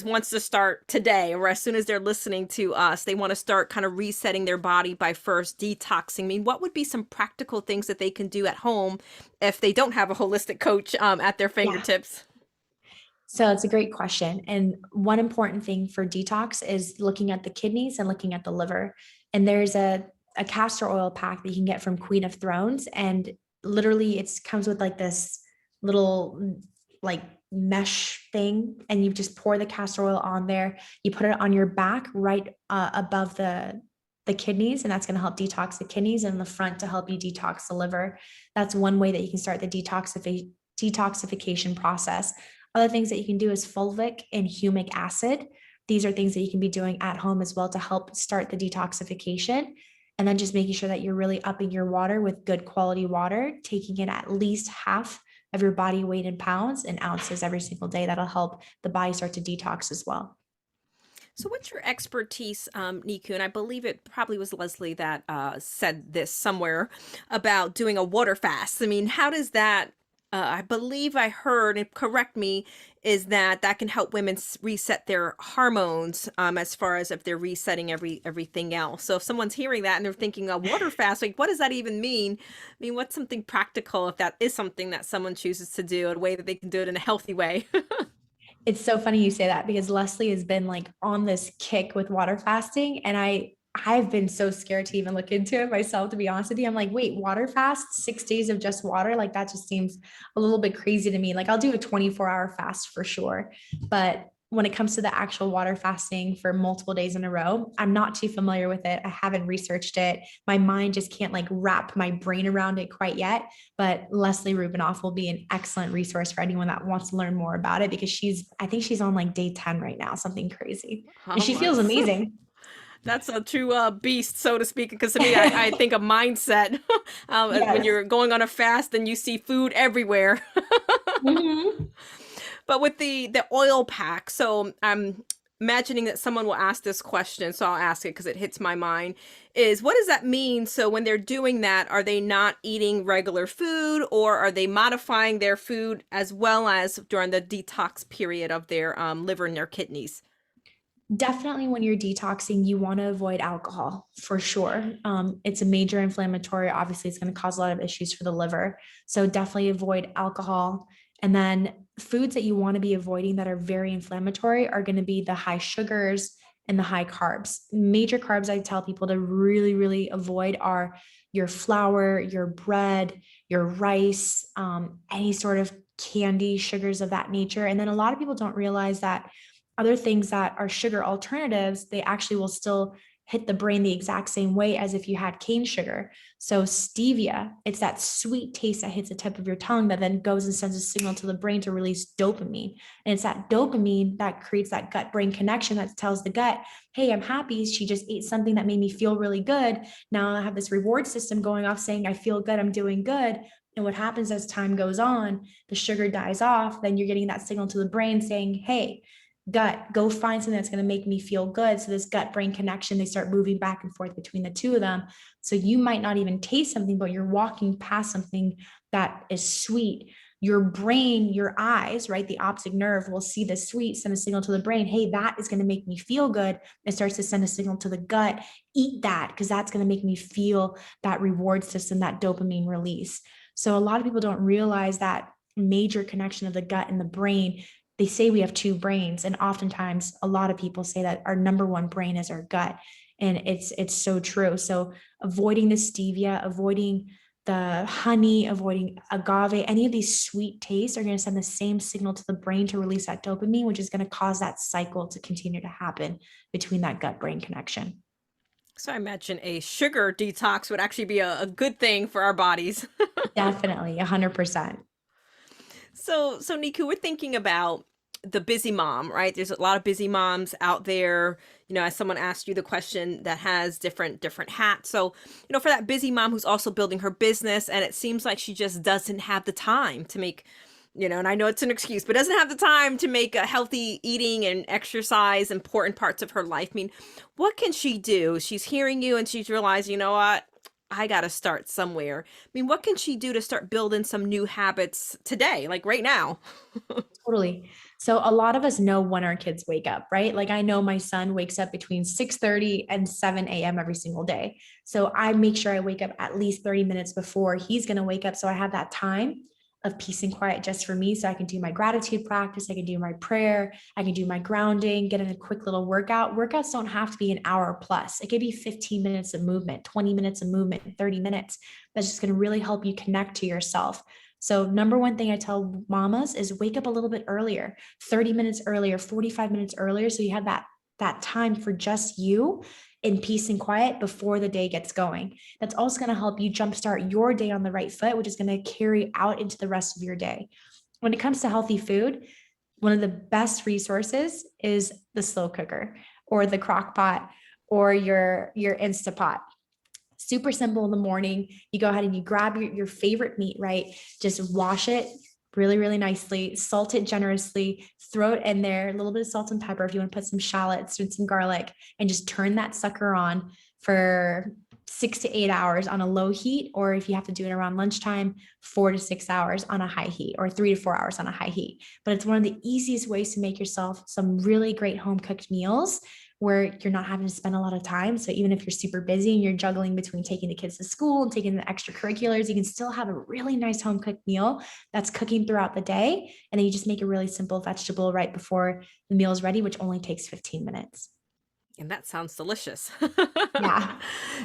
wants to start today, or as soon as they're listening to us, they want to start kind of resetting their body by first detoxing. I mean, what would be some practical things that they can do at home if they don't have a holistic coach at their Yeah. fingertips? So it's a great question. And one important thing for detox is looking at the kidneys and looking at the liver. And there's a castor oil pack that you can get from Queen of Thrones. And literally it comes with like this little like mesh thing. And you just pour the castor oil on there. You put it on your back right above the kidneys, and that's going to help detox the kidneys, and the front to help you detox the liver. That's one way that you can start the detoxification process. Other things that you can do is fulvic and humic acid. These are things that you can be doing at home as well to help start the detoxification. And then just making sure that you're really upping your water with good quality water, taking in at least half of your body weight in pounds and ounces every single day. That'll help the body start to detox as well. So what's your expertise, Nikou? And I believe it probably was Leslie that said this somewhere about doing a water fast. I mean, how does that, I believe I heard, and correct me, is that can help women reset their hormones as far as if they're resetting everything else. So if someone's hearing that and they're thinking a water fast, like what does that even mean? I mean, what's something practical if that is something that someone chooses to do, a way that they can do it in a healthy way? It's so funny you say that because Leslie has been like on this kick with water fasting, and I've been so scared to even look into it myself, to be honest with you. I'm like, wait, water fast, 6 days of just water? Like that just seems a little bit crazy to me. Like I'll do a 24-hour fast for sure. But when it comes to the actual water fasting for multiple days in a row, I'm not too familiar with it. I haven't researched it. My mind just can't like wrap my brain around it quite yet. But Leslie Rubinoff will be an excellent resource for anyone that wants to learn more about it, because I think she's on like day 10 right now, something crazy. And Oh she my. feels amazing. That's a true beast, so to speak, because to me, I think a mindset when Yes. you're going on a fast and you see food everywhere. Mhm. But with the oil pack, so I'm imagining that someone will ask this question, so I'll ask it because it hits my mind, is what does that mean? So when they're doing that, are they not eating regular food, or are they modifying their food as well as during the detox period of their liver and their kidneys? Definitely when you're detoxing, you want to avoid alcohol for sure. It's a major inflammatory. Obviously, it's going to cause a lot of issues for the liver. So definitely avoid alcohol. And then foods that you want to be avoiding that are very inflammatory are going to be the high sugars and the high carbs. Major carbs I tell people to really, really avoid are your flour, your bread, your rice, any sort of candy, sugars of that nature. And then a lot of people don't realize that other things that are sugar alternatives, they actually will still hit the brain the exact same way as if you had cane sugar. So stevia, it's that sweet taste that hits the tip of your tongue that then goes and sends a signal to the brain to release dopamine. And it's that dopamine that creates that gut brain connection that tells the gut, hey, I'm happy. She just ate something that made me feel really good. Now I have this reward system going off saying, I feel good, I'm doing good. And what happens as time goes on, the sugar dies off, then you're getting that signal to the brain saying, hey, gut, go find something that's going to make me feel good. So this gut brain connection, they start moving back and forth between the two of them. So you might not even taste something, but you're walking past something that is sweet. Your brain, your eyes, right? The optic nerve will see the sweet, send a signal to the brain. Hey, that is going to make me feel good. It starts to send a signal to the gut. Eat that because that's going to make me feel that reward system, that dopamine release. So a lot of people don't realize that major connection of the gut and the brain. They say we have two brains, and oftentimes a lot of people say that our number one brain is our gut, and it's so true. So avoiding the stevia, avoiding the honey, avoiding agave, any of these sweet tastes are going to send the same signal to the brain to release that dopamine, which is going to cause that cycle to continue to happen between that gut brain connection. So I imagine a sugar detox would actually be a good thing for our bodies. Definitely 100%. So Nikou, we're thinking about the busy mom, right? There's a lot of busy moms out there, as someone asked you the question, that has different hats. So, for that busy mom who's also building her business, and it seems like she just doesn't have the time to make, and I know it's an excuse, but doesn't have the time to make a healthy eating and exercise important parts of her life. I mean, what can she do? She's hearing you and she's realizing, you know what? I got to start somewhere. I mean, what can she do to start building some new habits today, like right now? Totally. So a lot of us know when our kids wake up, right? Like I know my son wakes up between 6:30 and 7 a.m. every single day. So I make sure I wake up at least 30 minutes before he's going to wake up. So I have that time of peace and quiet just for me. So I can do my gratitude practice. I can do my prayer. I can do my grounding, get in a quick little workout. Workouts don't have to be an hour plus. It could be 15 minutes of movement, 20 minutes of movement, 30 minutes. That's just going to really help you connect to yourself. So number one thing I tell mamas is wake up a little bit earlier, 30 minutes earlier, 45 minutes earlier. So you have that time for just you in peace and quiet before the day gets going. That's also going to help you jumpstart your day on the right foot, which is going to carry out into the rest of your day. When it comes to healthy food, one of the best resources is the slow cooker or the crock pot or your Instapot. Super simple in the morning. You go ahead and you grab your favorite meat, right? Just wash it really, really nicely, salt it generously, throw it in there, a little bit of salt and pepper if you want to put some shallots and some garlic, and just turn that sucker on for 6 to 8 hours on a low heat. Or if you have to do it around lunchtime, 4 to 6 hours on a high heat, or 3 to 4 hours on a high heat. But it's one of the easiest ways to make yourself some really great home cooked meals where you're not having to spend a lot of time. So even if you're super busy and you're juggling between taking the kids to school and taking the extracurriculars, you can still have a really nice home cooked meal that's cooking throughout the day. And then you just make a really simple vegetable right before the meal is ready, which only takes 15 minutes. And that sounds delicious. Yeah.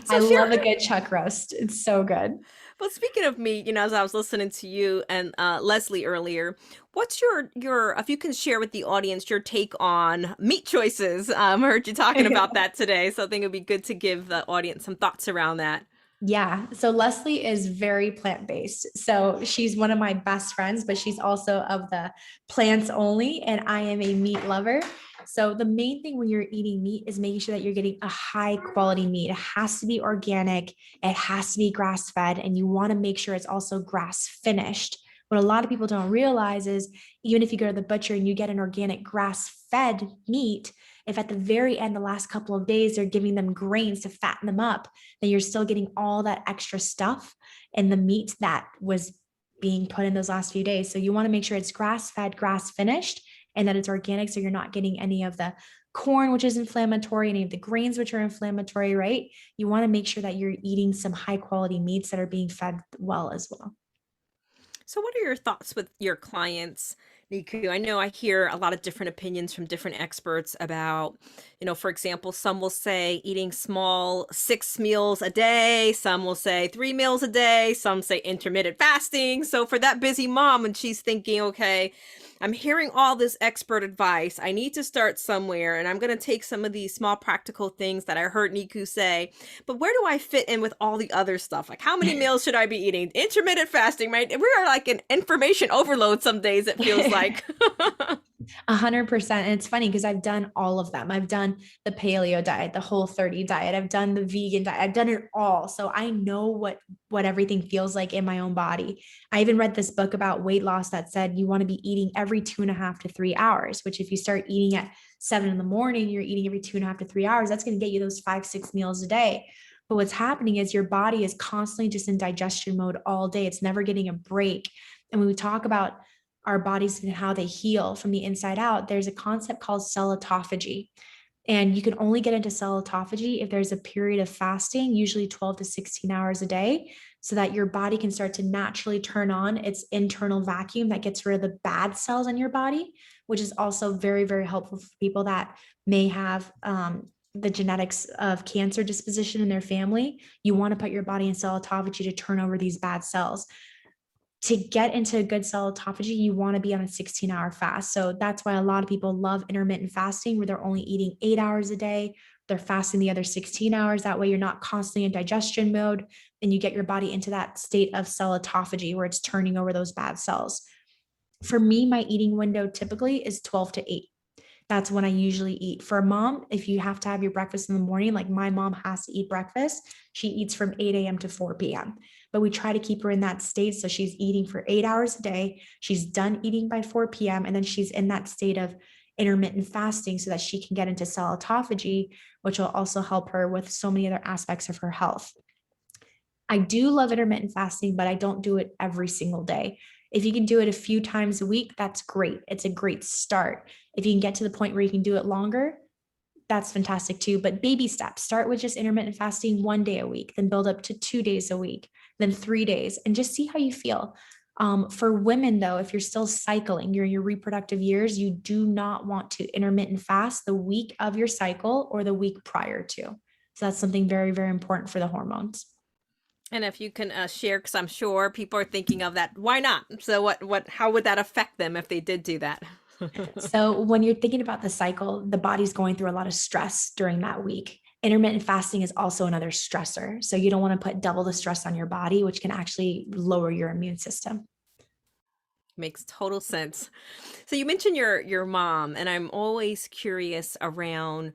So I love a good chuck roast. It's so good. Well, speaking of meat, as I was listening to you and Leslie earlier, what's your if you can share with the audience your take on meat choices? I heard you talking about that today, so I think it'd be good to give the audience some thoughts around that. Yeah. So Leslie is very plant-based. So she's one of my best friends, but she's also of the plants only, and I am a meat lover. So the main thing when you're eating meat is making sure that you're getting a high quality meat. It has to be organic. It has to be grass-fed, and you want to make sure it's also grass finished. What a lot of people don't realize is even if you go to the butcher and you get an organic grass-fed meat, if at the very end, the last couple of days, they're giving them grains to fatten them up, then you're still getting all that extra stuff in the meat that was being put in those last few days. So you want to make sure it's grass-fed, grass-finished, and that it's organic. So you're not getting any of the corn, which is inflammatory, any of the grains, which are inflammatory, right? You want to make sure that you're eating some high quality meats that are being fed well as well. So what are your thoughts with your clients, Nikou? I know I hear a lot of different opinions from different experts about, for example, some will say eating small 6 meals a day. Some will say 3 meals a day. Some say intermittent fasting. So for that busy mom, and she's thinking, okay, I'm hearing all this expert advice. I need to start somewhere, and I'm going to take some of these small practical things that I heard Nikou say, but where do I fit in with all the other stuff? Like, how many meals should I be eating? Intermittent fasting, right? We are like an information overload some days, it feels like. 100%. And it's funny because I've done all of them. I've done the paleo diet, the Whole30 diet. I've done the vegan diet. I've done it all. So I know what everything feels like in my own body. I even read this book about weight loss that said you want to be eating every 2.5 to 3 hours, which if you start eating at 7 a.m, you're eating every 2.5 to 3 hours. That's going to get you those 5-6 meals a day. But what's happening is your body is constantly just in digestion mode all day. It's never getting a break. And when we talk about our bodies and how they heal from the inside out, there's a concept called cell autophagy. And you can only get into cell autophagy if there's a period of fasting, usually 12 to 16 hours a day, so that your body can start to naturally turn on its internal vacuum that gets rid of the bad cells in your body, which is also very, very helpful for people that may have the genetics of cancer disposition in their family. You want to put your body in cell autophagy to turn over these bad cells. To get into a good cell autophagy, you want to be on a 16-hour fast. So that's why a lot of people love intermittent fasting, where they're only eating 8 hours a day. They're fasting the other 16 hours. That way you're not constantly in digestion mode, and you get your body into that state of cell autophagy where it's turning over those bad cells. For me, my eating window typically is 12 to 8. That's when I usually eat. For a mom, if you have to have your breakfast in the morning, like my mom has to eat breakfast, she eats from 8 a.m. to 4 p.m. But we try to keep her in that state. So she's eating for 8 hours a day. She's done eating by 4 p.m. And then she's in that state of intermittent fasting so that she can get into cell autophagy, which will also help her with so many other aspects of her health. I do love intermittent fasting, but I don't do it every single day. If you can do it a few times a week, that's great. It's a great start. If you can get to the point where you can do it longer, that's fantastic too. But baby steps, start with just intermittent fasting 1 day a week, then build up to 2 days a week, then 3 days, and just see how you feel. For women, though, if you're still cycling, you're in your reproductive years, you do not want to intermittent fast the week of your cycle or the week prior to. So that's something very, very important for the hormones. And if you can share, because I'm sure people are thinking of that, why not? So how would that affect them if they did do that? So when you're thinking about the cycle, the body's going through a lot of stress during that week. Intermittent fasting is also another stressor. So you don't want to put double the stress on your body, which can actually lower your immune system. Makes total sense. So you mentioned your mom, and I'm always curious around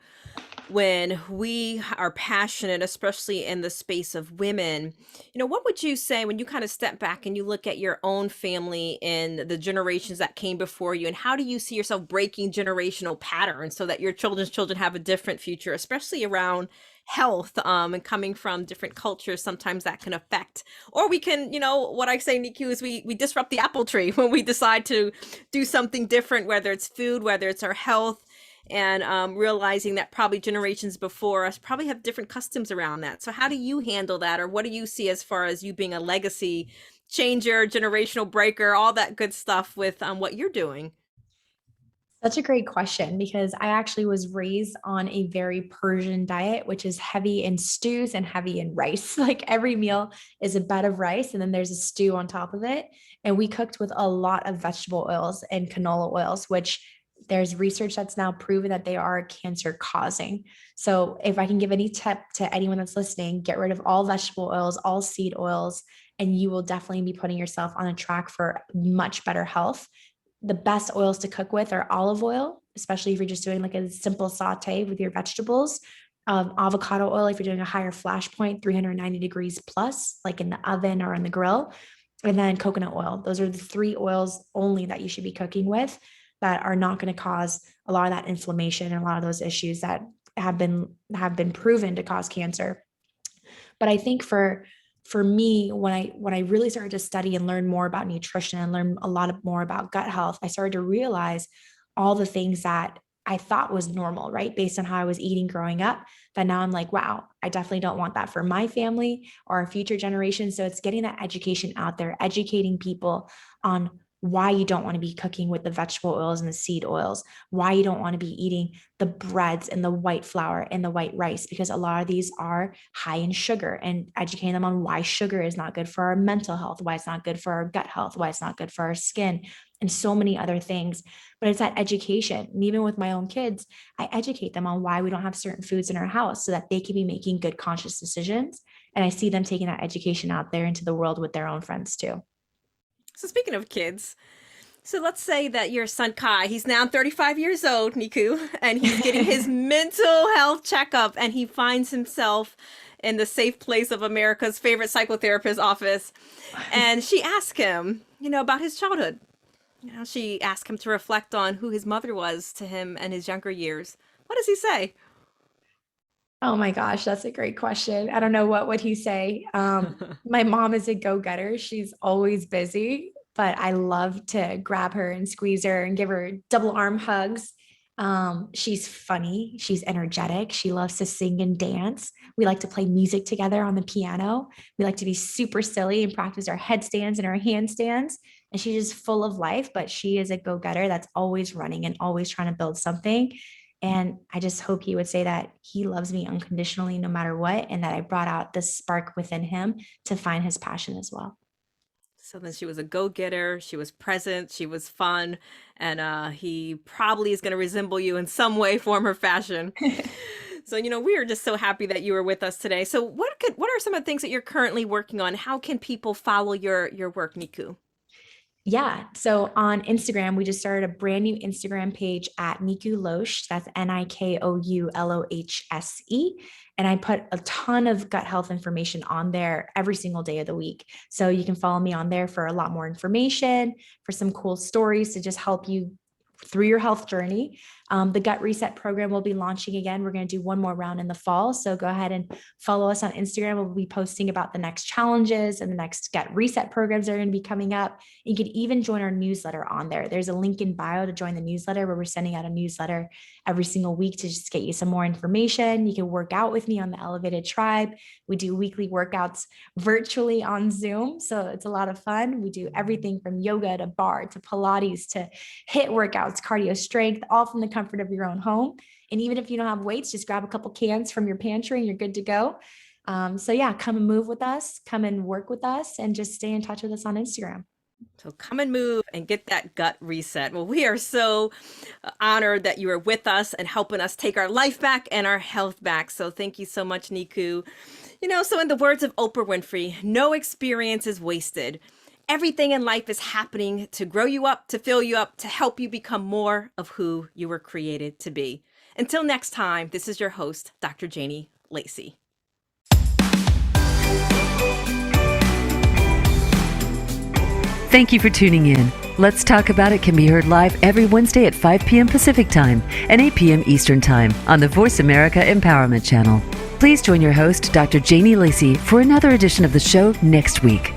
when we are passionate, especially in the space of women, what would you say when you kind of step back and you look at your own family and the generations that came before you, and how do you see yourself breaking generational patterns so that your children's children have a different future, especially around health, and coming from different cultures, sometimes that can affect, or we can, what I say, Nikou, is we disrupt the apple tree when we decide to do something different, whether it's food, whether it's our health, and realizing that probably generations before us probably have different customs around that. So how do you handle that? Or what do you see as far as you being a legacy changer, generational breaker, all that good stuff with what you're doing? Such a great question, because I actually was raised on a very Persian diet, which is heavy in stews and heavy in rice. Like every meal is a bed of rice and then there's a stew on top of it. And we cooked with a lot of vegetable oils and canola oils, which there's research that's now proven that they are cancer causing. So if I can give any tip to anyone that's listening, get rid of all vegetable oils, all seed oils, and you will definitely be putting yourself on a track for much better health. The best oils to cook with are olive oil, especially if you're just doing like a simple saute with your vegetables. Avocado oil, if you're doing a higher flash point, 390 degrees plus, like in the oven or on the grill. And then coconut oil. Those are the 3 oils only that you should be cooking with that are not going to cause a lot of that inflammation and a lot of those issues that have been proven to cause cancer. But I think for me, when I really started to study and learn more about nutrition and learn a lot more about gut health, I started to realize all the things that I thought was normal, right? Based on how I was eating growing up, that now I'm like, wow, I definitely don't want that for my family or our future generations. So it's getting that education out there, educating people on why you don't want to be cooking with the vegetable oils and the seed oils, why you don't want to be eating the breads and the white flour and the white rice, because a lot of these are high in sugar, and educating them on why sugar is not good for our mental health, why it's not good for our gut health, why it's not good for our skin, and so many other things. But it's that education. And even with my own kids, I educate them on why we don't have certain foods in our house so that they can be making good conscious decisions. And I see them taking that education out there into the world with their own friends too. So speaking of kids, so let's say that your son Kai, he's now 35 years old, Nikou, and he's getting his mental health checkup, and he finds himself in the safe place of America's favorite psychotherapist office. And she asked him, about his childhood. She asked him to reflect on who his mother was to him and his younger years. What does he say? Oh my gosh, that's a great question. I don't know, what would he say? My mom is a go-getter. She's always busy, but I love to grab her and squeeze her and give her double arm hugs. She's funny. She's energetic. She loves to sing and dance. We like to play music together on the piano. We like to be super silly and practice our headstands and our handstands. And she's just full of life, but she is a go-getter that's always running and always trying to build something. And I just hope he would say that he loves me unconditionally, no matter what, and that I brought out this spark within him to find his passion as well. So then she was a go-getter, she was present, she was fun, and he probably is going to resemble you in some way, form, or fashion. So, we are just so happy that you were with us today. So what are some of the things that you're currently working on? How can people follow your work, Nikou? Yeah. So on Instagram, we just started a brand new Instagram page at Nikou Lohse. That's Nikoulohse. And I put a ton of gut health information on there every single day of the week. So you can follow me on there for a lot more information, for some cool stories to just help you through your health journey. The gut reset program will be launching again. We're going to do one more round in the fall. So go ahead and follow us on Instagram. We'll be posting about the next challenges and the next gut reset programs that are going to be coming up. You could even join our newsletter on there. There's a link in bio to join the newsletter, where we're sending out a newsletter every single week to just get you some more information. You can work out with me on the Elevated Tribe. We do weekly workouts virtually on Zoom. So it's a lot of fun. We do everything from yoga to barre to Pilates to HIIT workouts, cardio, strength, all from the comfort of your own home. And even if you don't have weights, just grab a couple cans from your pantry and you're good to go. So yeah, come and move with us, come and work with us, and just stay in touch with us on Instagram. So come and move and get that gut reset. Well, we are so honored that you are with us and helping us take our life back and our health back. So thank you so much, Nikou. So in the words of Oprah Winfrey, no experience is wasted. Everything in life is happening to grow you up, to fill you up, to help you become more of who you were created to be. Until next time, this is your host, Dr. Janie Lacy. Thank you for tuning in. Let's Talk About It can be heard live every Wednesday at 5 p.m. Pacific Time and 8 p.m. Eastern Time on the Voice America Empowerment Channel. Please join your host, Dr. Janie Lacy, for another edition of the show next week.